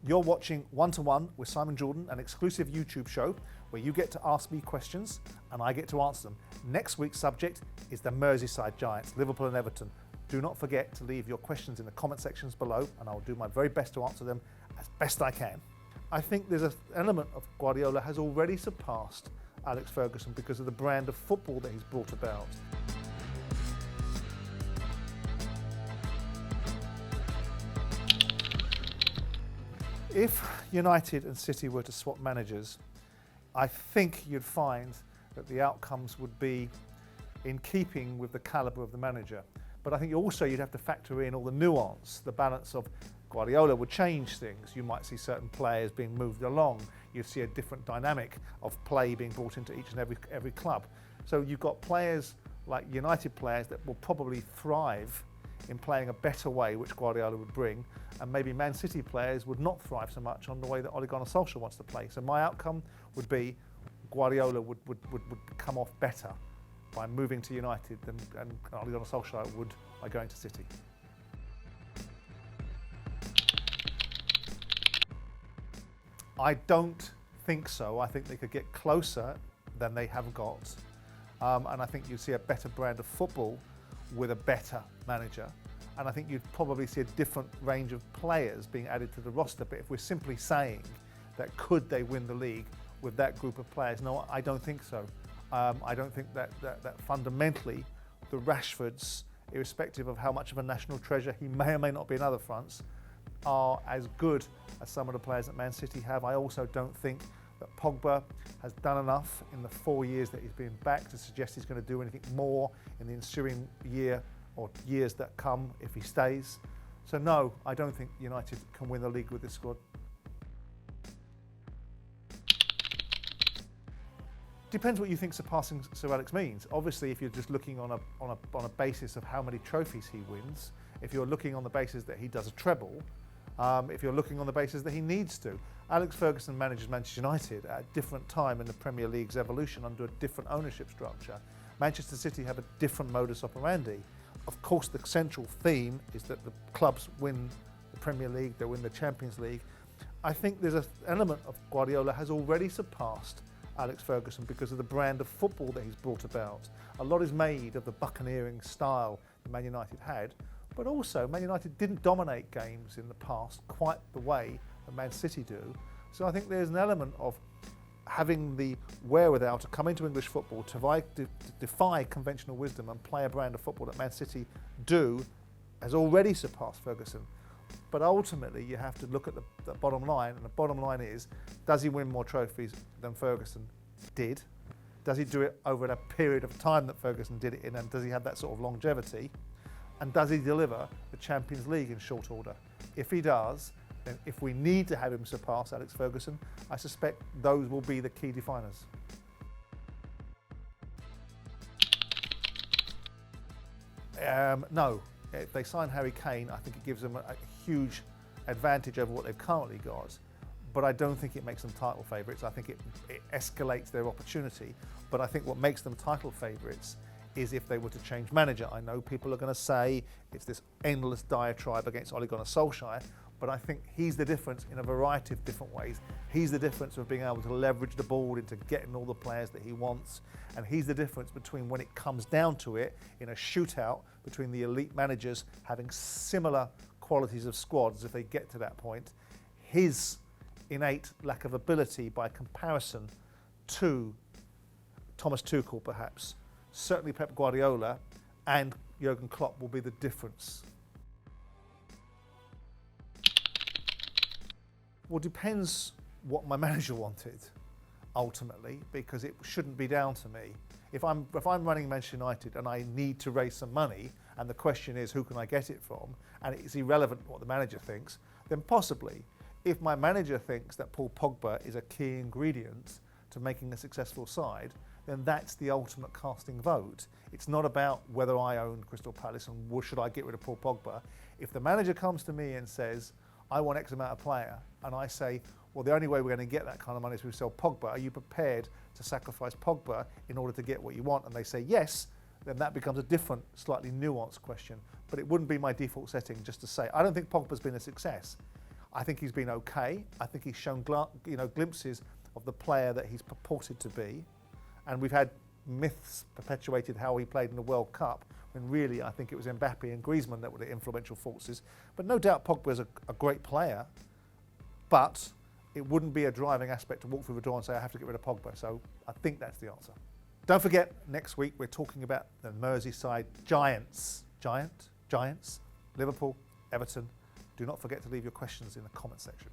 You're watching One to One with Simon Jordan, an exclusive YouTube show where you get to ask me questions and I get to answer them. Next week's subject is the Merseyside Giants, Liverpool and Everton. Do not forget to leave your questions in the comment sections below and I'll do my very best to answer them as best I can. I think there's an element of Guardiola has already surpassed Alex Ferguson because of the brand of football that he's brought about. If United and City were to swap managers, I think you'd find that the outcomes would be in keeping with the calibre of the manager. But I think also you'd have to factor in all the nuance, the balance of Guardiola would change things. You might see certain players being moved along. You'd see a different dynamic of play being brought into each and every club. So you've got players like United players that will probably thrive in playing a better way, which Guardiola would bring, and maybe Man City players would not thrive so much on the way that Ole Gunnar Solskjaer wants to play. So my outcome would be Guardiola would come off better by moving to United than Ole Gunnar Solskjaer would by going to City. I don't think so. I think they could get closer than they have got. And I think you'd see a better brand of football with a better manager. And I think you'd probably see a different range of players being added to the roster. But if we're simply saying that could they win the league with that group of players, no, I don't think so. I don't think that fundamentally the Rashfords, irrespective of how much of a national treasure he may or may not be in other fronts, are as good as some of the players that Man City have. I also don't think that Pogba has done enough in the 4 years that he's been back to suggest he's going to do anything more in the ensuing year or years that come if he stays. So no, I don't think United can win the league with this squad. Depends what you think surpassing Sir Alex means. Obviously, if you're just looking on a basis of how many trophies he wins, if you're looking on the basis that he does a treble, if you're looking on the basis that he needs to. Alex Ferguson manages Manchester United at a different time in the Premier League's evolution under a different ownership structure. Manchester City have a different modus operandi. Of course, the central theme is that the clubs win the Premier League, they win the Champions League. I think there's an element of Guardiola has already surpassed Alex Ferguson because of the brand of football that he's brought about. A lot is made of the buccaneering style that Man United had, but also Man United didn't dominate games in the past quite the way that Man City do. So I think there's an element of having the wherewithal to come into English football, to defy conventional wisdom and play a brand of football that Man City do, has already surpassed Ferguson. But ultimately you have to look at the bottom line, and the bottom line is, does he win more trophies than Ferguson did? Does he do it over a period of time that Ferguson did it in, and does he have that sort of longevity? And does he deliver the Champions League in short order? If he does, then if we need to have him surpass Alex Ferguson, I suspect those will be the key definers. No, if they sign Harry Kane, I think it gives them a huge advantage over what they've currently got. But I don't think it makes them title favourites. I think it escalates their opportunity. But I think what makes them title favourites is if they were to change manager. I know people are going to say it's this endless diatribe against Ole Gunnar Solskjaer, but I think he's the difference in a variety of different ways. He's the difference of being able to leverage the ball into getting all the players that he wants, and he's the difference between when it comes down to it in a shootout between the elite managers having similar qualities of squads if they get to that point. His innate lack of ability by comparison to Thomas Tuchel perhaps, certainly Pep Guardiola and Jurgen Klopp will be the difference. Well, it depends what my manager wanted, ultimately, because it shouldn't be down to me. If I'm running Manchester United and I need to raise some money, and the question is who can I get it from, and it's irrelevant what the manager thinks, then possibly. If my manager thinks that Paul Pogba is a key ingredient to making a successful side, then that's the ultimate casting vote. It's not about whether I own Crystal Palace and should I get rid of Paul Pogba. If the manager comes to me and says, I want X amount of player, and I say, well, the only way we're going to get that kind of money is if we sell Pogba. Are you prepared to sacrifice Pogba in order to get what you want? And they say yes, then that becomes a different, slightly nuanced question. But it wouldn't be my default setting just to say, I don't think Pogba's been a success. I think he's been okay. I think he's shown glimpses of the player that he's purported to be. And we've had myths perpetuated how he played in the World Cup, when really I think it was Mbappe and Griezmann that were the influential forces. But no doubt Pogba is a great player, but it wouldn't be a driving aspect to walk through the door and say, I have to get rid of Pogba. So I think that's the answer. Don't forget, next week we're talking about the Merseyside Giants. Giants, Liverpool, Everton. Do not forget to leave your questions in the comment section.